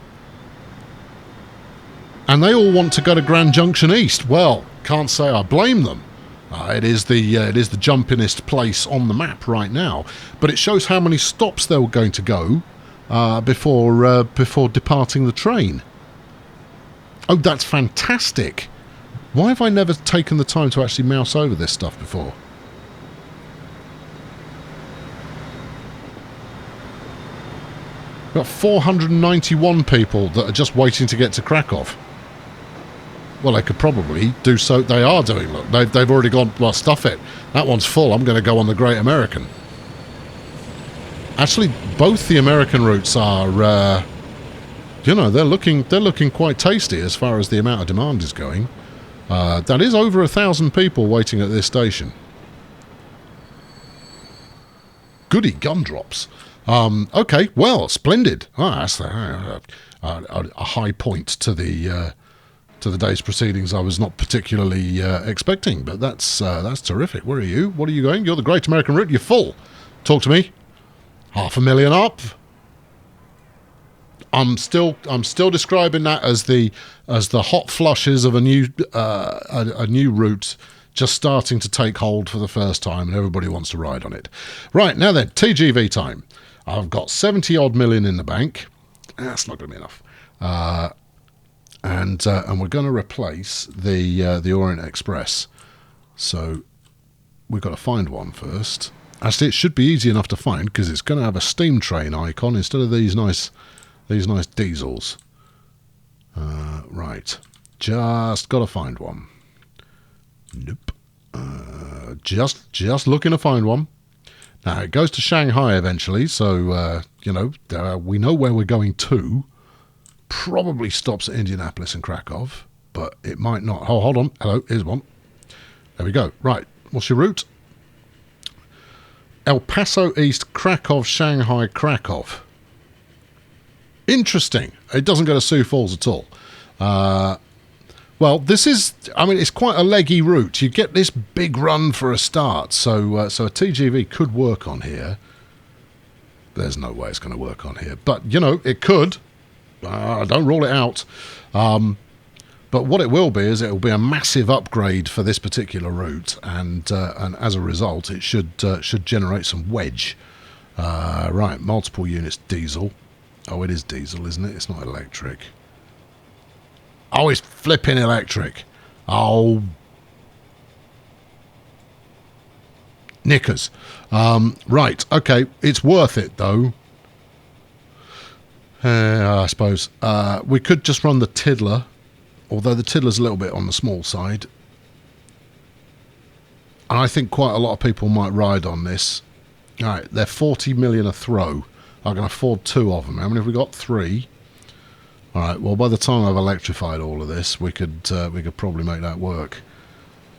And they all want to go to Grand Junction East. Well, can't say I blame them. It is the jumpingest place on the map right now. But it shows how many stops they were going to go before departing the train. Oh, that's fantastic. Why have I never taken the time to actually mouse over this stuff before? Got 491 people that are just waiting to get to Krakow. Well, they could probably do so. They are doing. Look, they've already gone. Well, stuff it. That one's full. I'm going to go on the Great American. Actually, both the American routes are. You know, they're looking quite tasty as far as the amount of demand is going. That is over 1,000 people waiting at this station. Goody gumdrops. Okay, well, splendid. That's a high point to the day's proceedings. I was not particularly expecting, but that's terrific. Where are you? What are you going? You're the Great American Route. You're full. Talk to me. 500,000 up. I'm still describing that as the hot flushes of a new route just starting to take hold for the first time, and everybody wants to ride on it. Right, now then, TGV time. I've got 70 odd million in the bank. That's not going to be enough. And we're going to replace the Orient Express. So we've got to find one first. Actually, it should be easy enough to find because it's going to have a steam train icon instead of these nice diesels. Right, just got to find one. Nope. Just looking to find one. Now it goes to Shanghai eventually, so we know where we're going to. Probably stops at Indianapolis and Krakow, but it might not. Oh, hold on. Hello, here's one. There we go. Right, what's your route? El Paso East, Krakow, Shanghai, Krakow. Interesting. It doesn't go to Sioux Falls at all. Well, this is, it's quite a leggy route. You get this big run for a start, so a TGV could work on here. There's no way it's going to work on here, but, it could. Don't rule it out. But what it will be is it will be a massive upgrade for this particular route, and as a result, it should generate some wedge. Right, multiple units diesel. Oh, it is diesel, isn't it? It's not electric. Oh, it's flipping electric. Oh. Knickers. Right, okay. It's worth it, though. I suppose. We could just run the Tiddler, although the Tiddler's a little bit on the small side. And I think quite a lot of people might ride on this. All right, they're 40 million a throw. I can afford 2 of them. How many have we got? 3. All right, well, by the time I've electrified all of this, we could probably make that work.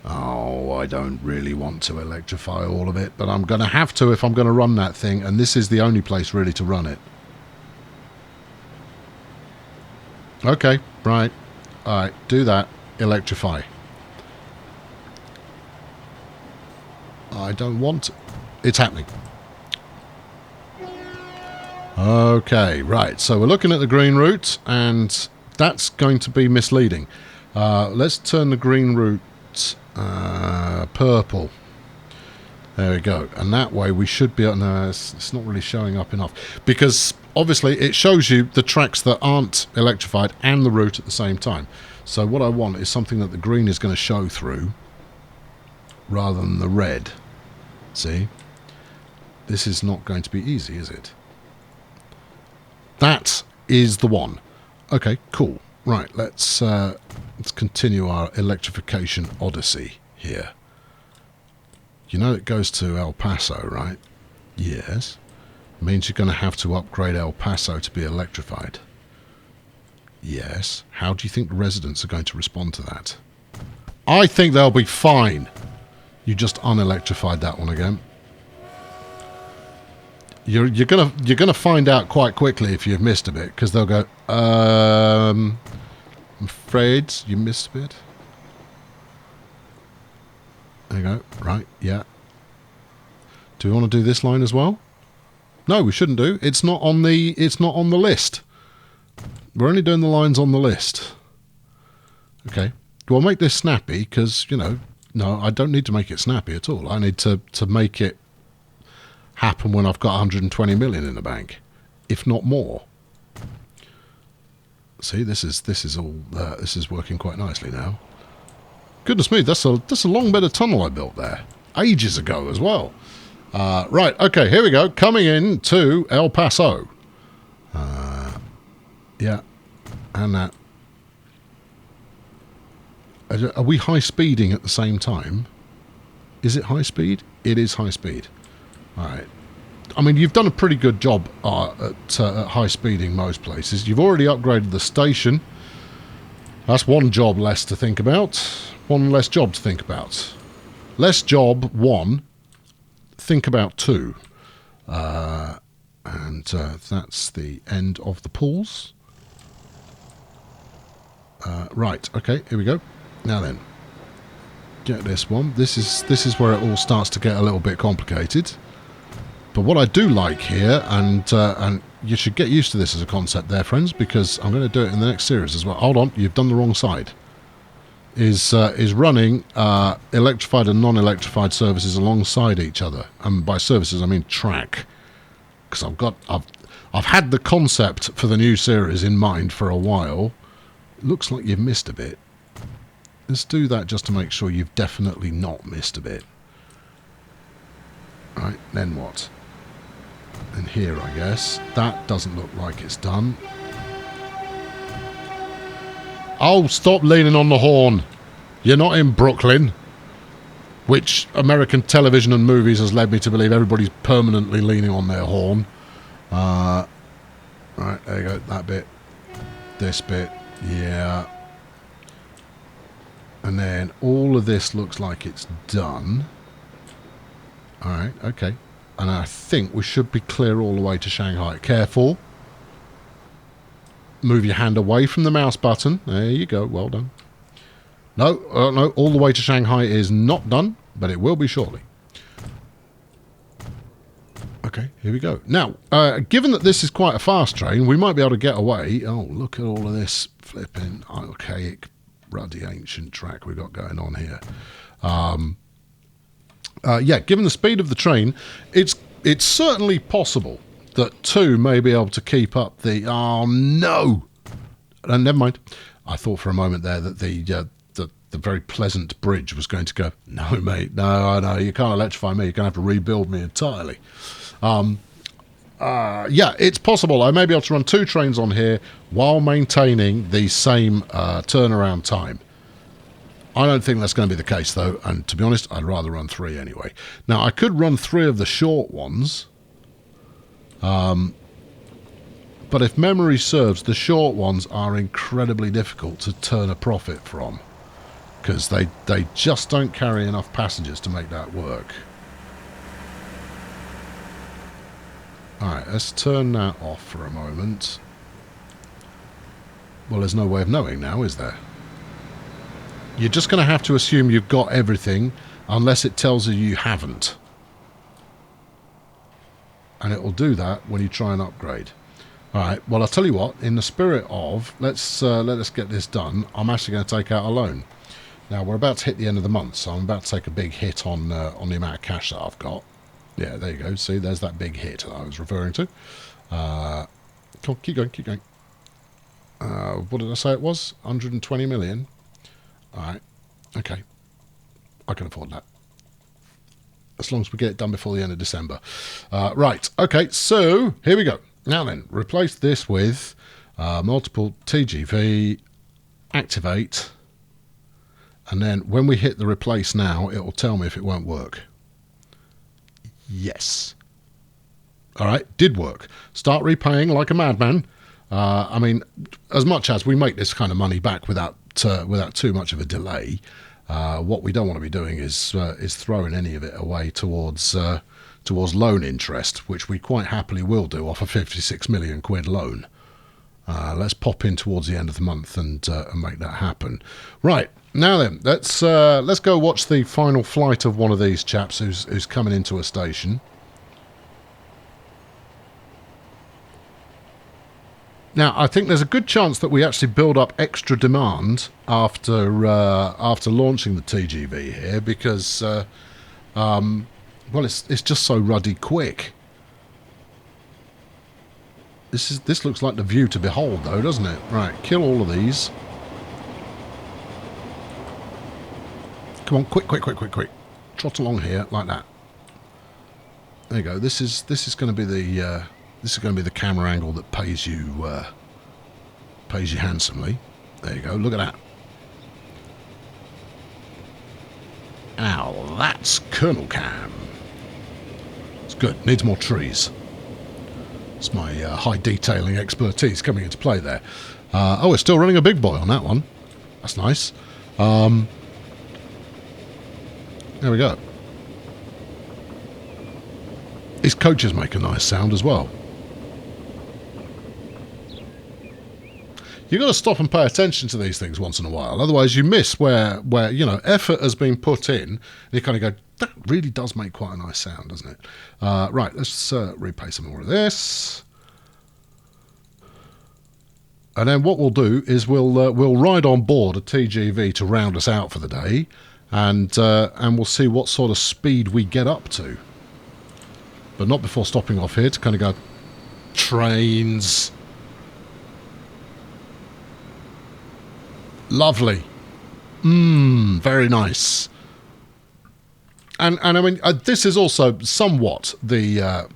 Oh, I don't really want to electrify all of it, but I'm going to have to if I'm going to run that thing, and this is the only place really to run it. Okay, right. All right, do that. Electrify. I don't want to. It's happening. Okay, right. So we're looking at the green route, and that's going to be misleading. Let's turn the green route purple. There we go. And that way we should be... No, it's not really showing up enough. Because, obviously, it shows you the tracks that aren't electrified and the route at the same time. So what I want is something that the green is going to show through rather than the red. See? This is not going to be easy, is it? That is the one. Okay, cool. Right, let's continue our electrification odyssey here. You know it goes to El Paso, right? Yes. It means you're going to have to upgrade El Paso to be electrified. Yes. How do you think the residents are going to respond to that? I think they'll be fine. You just unelectrified that one again. You're gonna find out quite quickly if you've missed a bit, because they'll go, I'm afraid you missed a bit. There you go. Right, yeah. Do we want to do this line as well? No, we shouldn't do. It's not on the list. We're only doing the lines on the list. Okay. We'll make this snappy because, you know, no, I don't need to make it snappy at all. I need to make it happen when I've got 120 million in the bank, if not more. See, this is all this is working quite nicely now. Goodness me, that's a long bit of tunnel I built there ages ago as well. Right, okay, here we go. Coming in to El Paso. Yeah, and that. Are we high speeding at the same time? Is it high speed? It is high speed. All right. I mean, you've done a pretty good job at high speeding most places. You've already upgraded the station. That's one job less to think about. One less job to think about. Less job, one. Think about two. And that's the end of the pools. Right, okay, here we go. Now then, get this one. This is where it all starts to get a little bit complicated. But what I do like here, and you should get used to this as a concept there, friends, because I'm going to do it in the next series as well. Hold on, you've done the wrong side. Is running electrified and non-electrified services alongside each other, and by services I mean track, because I've had the concept for the new series in mind for a while. It looks like you've missed a bit. Let's do that just to make sure you've definitely not missed a bit. Right, then what? And here, I guess. That doesn't look like it's done. Oh, stop leaning on the horn. You're not in Brooklyn. Which American television and movies has led me to believe everybody's permanently leaning on their horn. Right, there you go. That bit. This bit. Yeah. And then all of this looks like it's done. Alright, okay. And I think we should be clear all the way to Shanghai. Careful. Move your hand away from the mouse button. There you go. Well done. No, no, all the way to Shanghai is not done, but it will be shortly. Okay, here we go. Now, given that this is quite a fast train, we might be able to get away. Oh, look at all of this flipping archaic, ruddy, ancient track we've got going on here. Yeah, given the speed of the train, it's certainly possible that 2 may be able to keep up the... Oh, no! Never mind. I thought for a moment there that the very pleasant bridge was going to go, no, mate, no, you can't electrify me. You're going to have to rebuild me entirely. Yeah, it's possible. I may be able to run 2 trains on here while maintaining the same turnaround time. I don't think that's going to be the case, though, and to be honest, I'd rather run 3 anyway. Now, I could run 3 of the short ones, but if memory serves, the short ones are incredibly difficult to turn a profit from, because they just don't carry enough passengers to make that work. Alright, let's turn that off for a moment. Well, there's no way of knowing now, is there? You're just going to have to assume you've got everything unless it tells you you haven't. And it will do that when you try and upgrade. Alright, well, I'll tell you what, in the spirit of, let us get this done, I'm actually going to take out a loan. Now, we're about to hit the end of the month, so I'm about to take a big hit on the amount of cash that I've got. Yeah, there you go. See, there's that big hit that I was referring to. Come on, keep going, keep going. What did I say it was? 120 million? Alright, okay. I can afford that. As long as we get it done before the end of December. Right, okay, so here we go. Now then, replace this with multiple TGV, activate, and then when we hit the replace now, it will tell me if it won't work. Yes. Alright, did work. Start repaying like a madman. I mean, as much as we make this kind of money back without too much of a delay, what we don't want to be doing is throwing any of it away towards loan interest, which we quite happily will do off a 56 million quid loan. Let's pop in towards the end of the month and make that happen. Right, now then, let's go watch the final flight of one of these chaps who's coming into a station. Now, I think there's a good chance that we actually build up extra demand after launching the TGV here, because, well, it's just so ruddy quick. This looks like the view to behold, though, doesn't it? Right, kill all of these. Come on, quick, quick, quick, quick, quick. Trot along here like that. There you go. This is going to be the camera angle that pays you handsomely. There you go. Look at that. Ow, that's Colonel Cam. It's good. Needs more trees. It's my high detailing expertise coming into play there. Oh, we're still running a big boy on that one. That's nice. There we go. His coaches make a nice sound as well. You've got to stop and pay attention to these things once in a while. Otherwise you miss where you know, effort has been put in. And you kind of go, that really does make quite a nice sound, doesn't it? Right, let's repay some more of this. And then what we'll do is we'll ride on board a TGV to round us out for the day. And we'll see what sort of speed we get up to. But not before stopping off here to kind of go, trains. Lovely. Very nice. And I mean, this is also somewhat the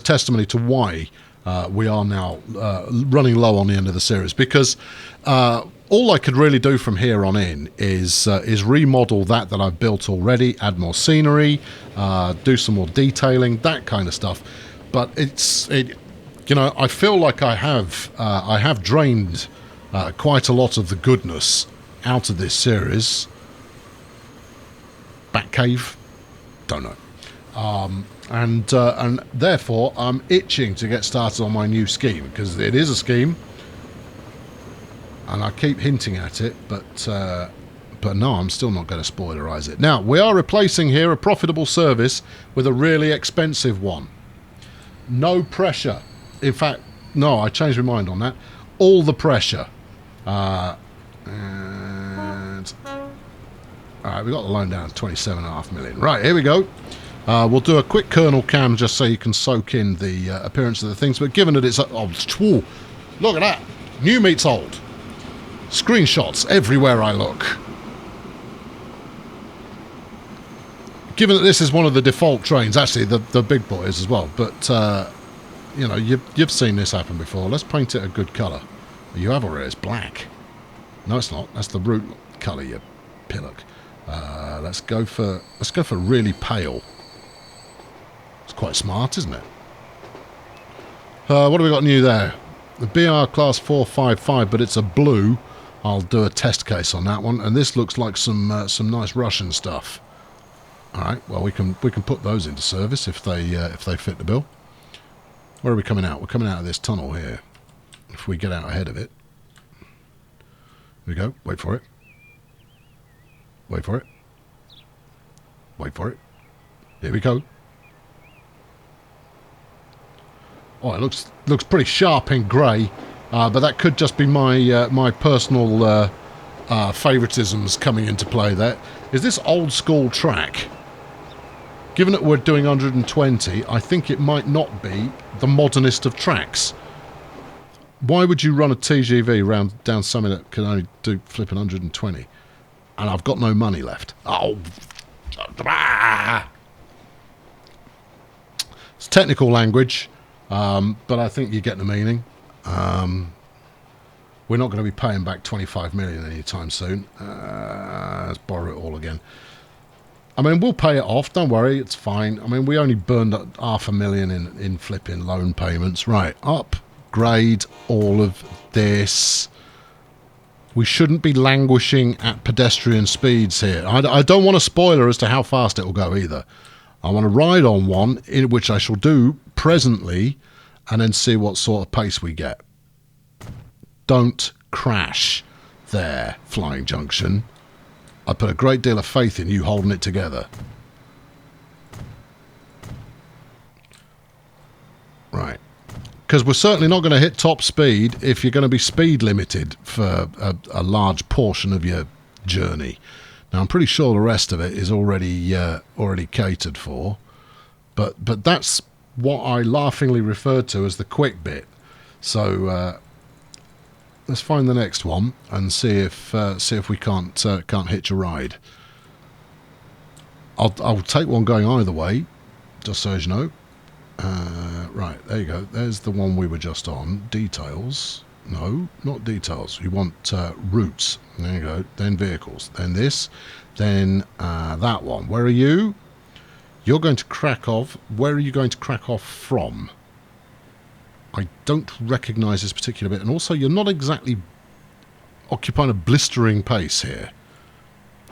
testimony to why we are now running low on the end of the series, because all I could really do from here on in is remodel that I've built already, add more scenery, do some more detailing, that kind of stuff. But you know, I feel like I have drained quite a lot of the goodness out of this series. Batcave, don't know. And therefore I'm itching to get started on my new scheme, because it is a scheme. And I keep hinting at it, but no, I'm still not going to spoilerize it. Now, we are replacing here a profitable service with a really expensive one. No pressure. In fact, no, I changed my mind on that. All the pressure. And all right, we got the loan down to 27.5 million. Right, here we go. We'll do a quick Colonel Cam just so you can soak in the appearance of the things. But given that it's... Oh, look at that. New meets old. Screenshots everywhere I look. Given that this is one of the default trains, actually the big boys as well, but you know, you've seen this happen before. Let's paint it a good colour. You have already. It's black. No, it's not. That's the route colour, you pillock. Let's go for really pale. It's quite smart, isn't it? What have we got new there? The BR Class 455, but it's a blue. I'll do a test case on that one, and this looks like some nice Russian stuff. All right, well we can put those into service if they fit the bill. Where are we coming out? We're coming out of this tunnel here. If we get out ahead of it, here we go. Wait for it. Wait for it. Wait for it. Here we go. Oh, it looks pretty sharp in grey. But that could just be my my personal favouritisms coming into play there. Is this old school track? Given that we're doing 120, I think it might not be the modernest of tracks. Why would you run a TGV down something that can only do flipping 120? And I've got no money left. Oh. It's technical language, but I think you get the meaning. We're not going to be paying back 25 million anytime soon. Let's borrow it all again. I mean, we'll pay it off. Don't worry, it's fine. I mean, we only burned $500,000 in flipping loan payments. Right, upgrade all of this. We shouldn't be languishing at pedestrian speeds here. I don't want a spoiler as to how fast it will go either. I want to ride on one, in which I shall do presently, and then see what sort of pace we get. Don't crash there, Flying Junction. I put a great deal of faith in you holding it together. Right. because we're certainly not going to hit top speed if you're going to be speed limited for a large portion of your journey. Now, I'm pretty sure the rest of it is already catered for, but that's what I laughingly referred to as the quick bit. So let's find the next one and see if we can't hitch a ride. I'll take one going either way, just so as you know. Right, there you go. There's the one we were just on. Details. No, not details. You want routes. There you go. Then vehicles. Then this. Then that one. Where are you? You're going to Krakow. Where are you going to Krakow from? I don't recognise this particular bit. And also, you're not exactly occupying a blistering pace here.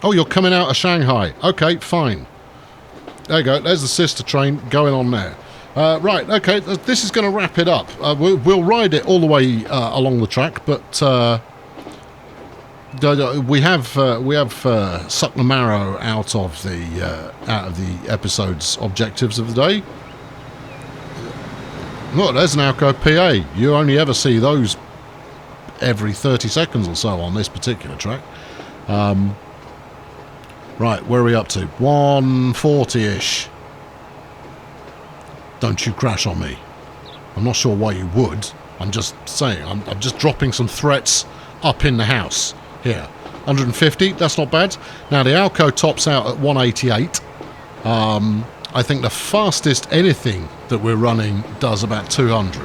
Oh, you're coming out of Shanghai. Okay, fine. There you go. There's the sister train going on there. Right, okay. This is going to wrap it up. We'll ride it all the way along the track, but we have sucked the marrow out of the episode's objectives of the day. Look, there's an Alco PA. You only ever see those every 30 seconds or so on this particular track. Right, where are we up to? 140-ish. Don't you crash on me. I'm not sure why you would. I'm just saying. I'm just dropping some threats up in the house. Here. 150, that's not bad. Now, the Alco tops out at 188. I think the fastest anything that we're running does about 200.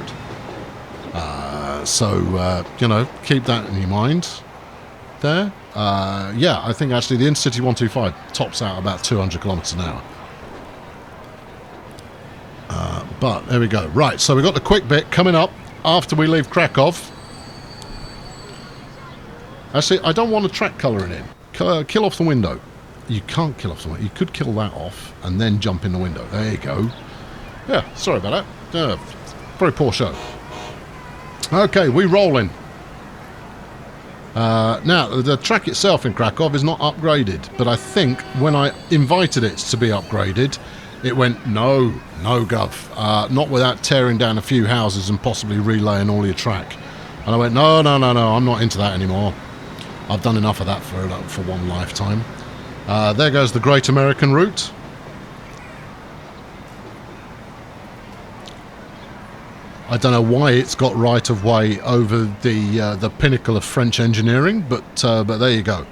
You know, keep that in your mind there. Yeah, I think actually the Intercity 125 tops out about 200 kilometers an hour. But there we go. Right, so we've got the quick bit coming up after we leave Krakow. Actually, I don't want a track colouring in. Kill off the window. You can't kill off the window. You could kill that off and then jump in the window. There you go. Yeah, sorry about that. Very poor show. Okay, we rolling. Now, the track itself in Krakow is not upgraded, but I think when I invited it to be upgraded, it went, no, Gov. Not without tearing down a few houses and possibly relaying all your track. And I went, no, I'm not into that anymore. I've done enough of that for one lifetime. There goes the Great American Route. I don't know why it's got right of way over the pinnacle of French engineering, but there you go.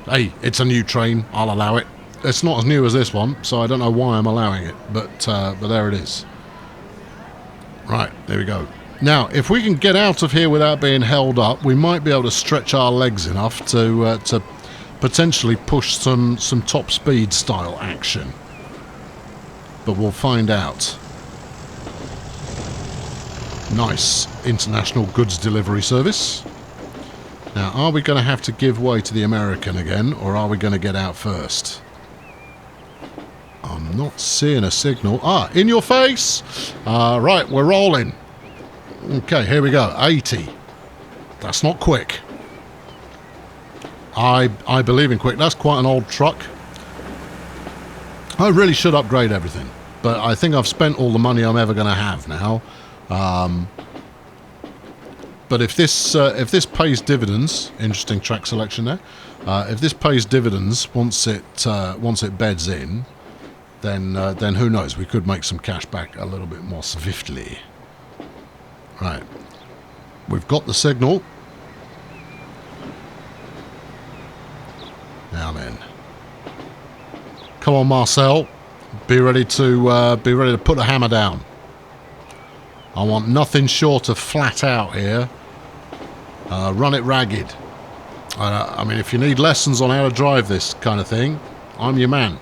Hey, it's a new train. I'll allow it. It's not as new as this one, so I don't know why I'm allowing it, but there it is. Right, there we go. Now, if we can get out of here without being held up, we might be able to stretch our legs enough to potentially push some top speed style action. But we'll find out. Nice international goods delivery service. Now, are we going to have to give way to the American again, or are we going to get out first? I'm not seeing a signal. Ah, in your face! Right, we're rolling. Okay, here we go. 80. That's not quick. I believe in quick. That's quite an old truck. I really should upgrade everything, but I think I've spent all the money I'm ever going to have now. But if this pays dividends, interesting track selection there. If this pays dividends once it beds in, then who knows? We could make some cash back a little bit more swiftly. Right, we've got the signal. Now then, come on, Marcel, be ready to put the hammer down. I want nothing short of flat out here. Run it ragged. I mean, if you need lessons on how to drive this kind of thing, I'm your man.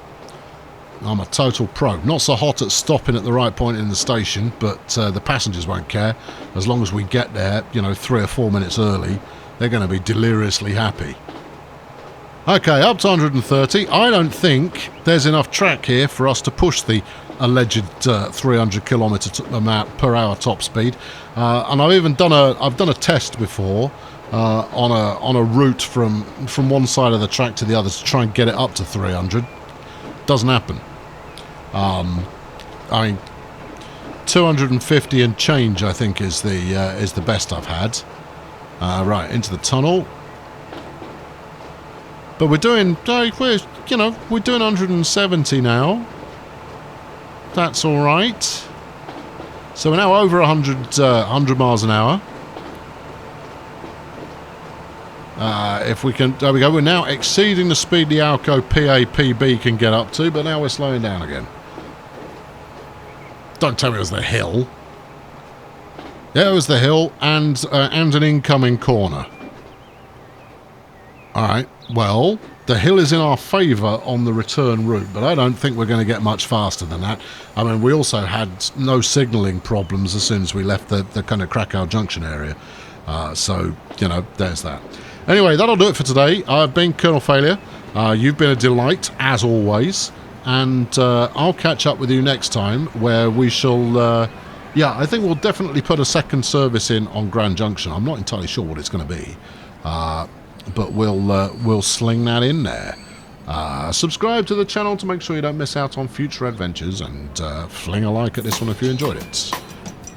I'm a total pro. Not so hot at stopping at the right point in the station, but the passengers won't care. As long as we get there, 3 or 4 minutes early, they're going to be deliriously happy. Okay, up to 130. I don't think there's enough track here for us to push the alleged 300 km per hour top speed. And I've done a test before on a route from one side of the track to the other to try and get it up to 300. Doesn't happen. I mean, 250 and change, I think, is the best I've had. Right, into the tunnel. But we're doing, you know, we're doing 170 now. That's all right. So we're now over 100 miles an hour. If we can, there we go. We're now exceeding the speed the Alco PAPB can get up to, but now we're slowing down again. Don't tell me it was the hill. Yeah, it was the hill and an incoming corner. All right. Well, the hill is in our favour on the return route, but I don't think we're going to get much faster than that. I mean, we also had no signalling problems as soon as we left the kind of Krakow Junction area. So, you know, there's that. Anyway, that'll do it for today. I've been Colonel Failure. You've been a delight, as always. And I'll catch up with you next time, where we shall... yeah, I think we'll definitely put a second service in on Grand Junction. I'm not entirely sure what it's going to be. But we'll sling that in there. Subscribe to the channel to make sure you don't miss out on future adventures, and fling a like at this one if you enjoyed it.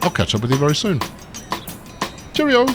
I'll catch up with you very soon. Cheerio!